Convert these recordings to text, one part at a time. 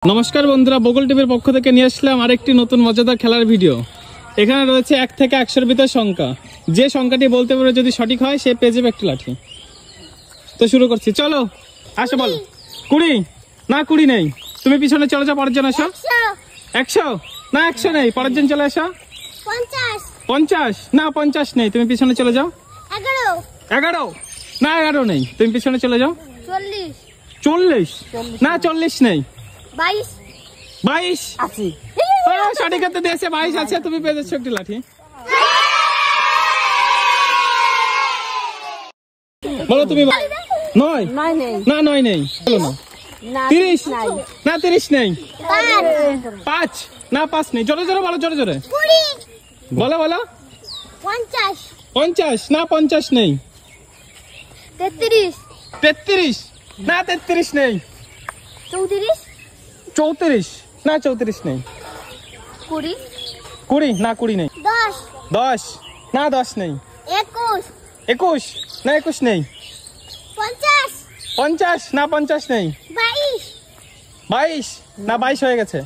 নমস্কার বন্ধুরা, বগল টিভির পক্ষ থেকে নিয়ে আসলাম আরেকটি নতুন মজাদার খেলার ভিডিও। এখানে রয়েছে 1 থেকে 100-এর ভিতর সংখ্যা। যে সংখ্যাটি বলতে পারে যদি সঠিক হয় সে পেয়ে যাবে একটি লাঠি। তো শুরু করছি, চলো আসো। বল 20 না 20 নেই, তুমি পিছনে চলে যাও, পরের জন আসো। 100 না 100 নেই, পরের জন চলে আসো। 50 না 50 নেই, তুমি পিছনে চলে যাও। 11 না 11 নেই, তুমি পিছনে চলে যাও। 40 না 40 নেই। 22 সঠিক হাতে দিয়েছে, 22 আছে, তুমি পেয়ে যাচ্ছ একটি লাঠি। বলো তুমি। 9 না 9 নেই, বলো না। 30 না 30 নেই। 5 না 5 নেই, জোরে জোরে বলো, জোরে জোরে বলো বলো। 50 না 50 নেই। 33 না 33 নেই। 34 না 34 নেই। 20 না 20 নেই। 10 না 10 নেই। 21 না 21 নেই। 50 না 50 নেই। 22 না 22 হয়ে গেছে।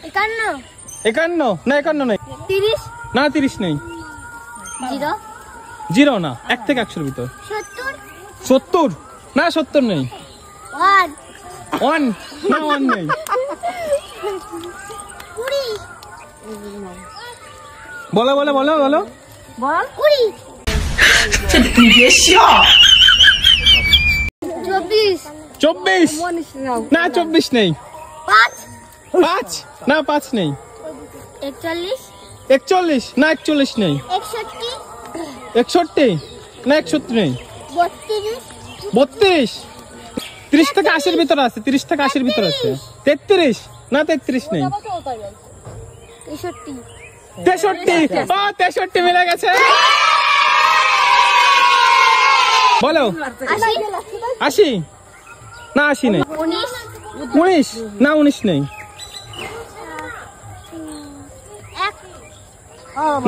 51 না 51 নেই। 30 না 30 নেই। 0 না 1 থেকে 100-এর ভিতর। 70 না 70 নেই। 1 না 1 নেই। 20 বলো বলো বলো বলো। 20 24 না 24 নেই। 5 না 5 নেই। 41 না 41 নেই। 61 না 61 নেই। 32 30 থেকে 80-এর ভিতর আছে। 30 থেকে 80-এর ভিতর আছে। 33 না 33 নেই। 63 মিলে গেছে। বলো 80 না 80 নেই। 19 না 19 নেই।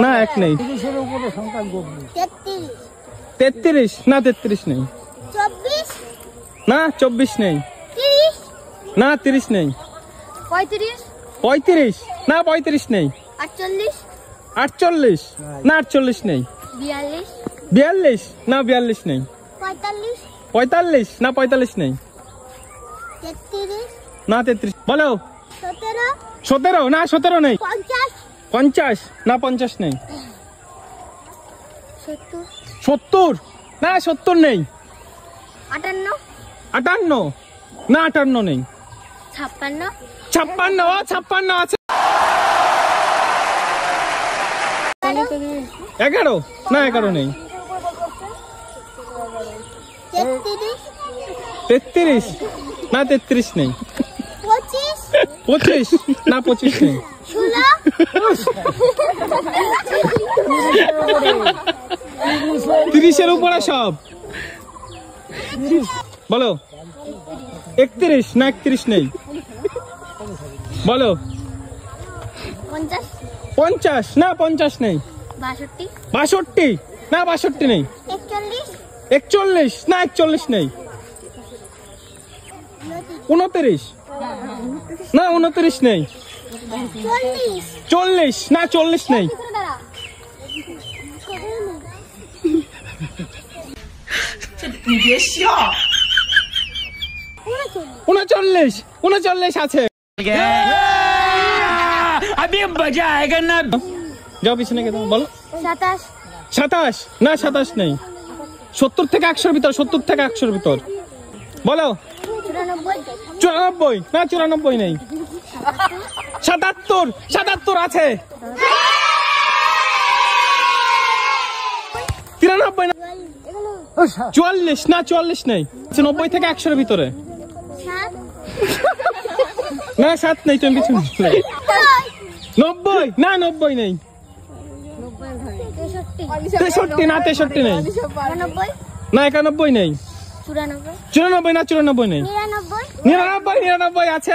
না 1 নেই। 33 না 33 নেই। 24 না 24 নেই। 30 না 30 নেই। 35 না 35 নেই। 48 না 48 নেই। 42 না 42 নেই। 45 না 45 নেই। 33 না 33। বলো 17 17 না 17 নেই। 50 না 50 নেই। 70 না 70 নেই। 58 না 58 নেই। 56 ও 56 আছে। 11 না 11 নেই। 33 না 33 নেই। 25 না 25 নেই। 30-এর উপরে সব। বলো 31 না 31 নেই। বলো 50 না 50 নেই। 62 না 62 নেই। 41 না 41 নেই। 29 না 29 নেই। 40 না 40 নেই। 39 আছে। যাও পিছনে গিয়ে বলো। 27 না 27 নেই। 70 থেকে 100-এর ভিতর। 70 থেকে 100-এর ভিতর। বলো 94 না 94 নেই। 77 আছে। 93 না 44 না 44 নেই। 90 থেকে 100-এর ভিতরে। না 7 নেই, তুমি পিছনে 90 না 90 নেই। 63 না 63 নেই। না 91 নেই। 94 না 94 নেই। 99 আছে।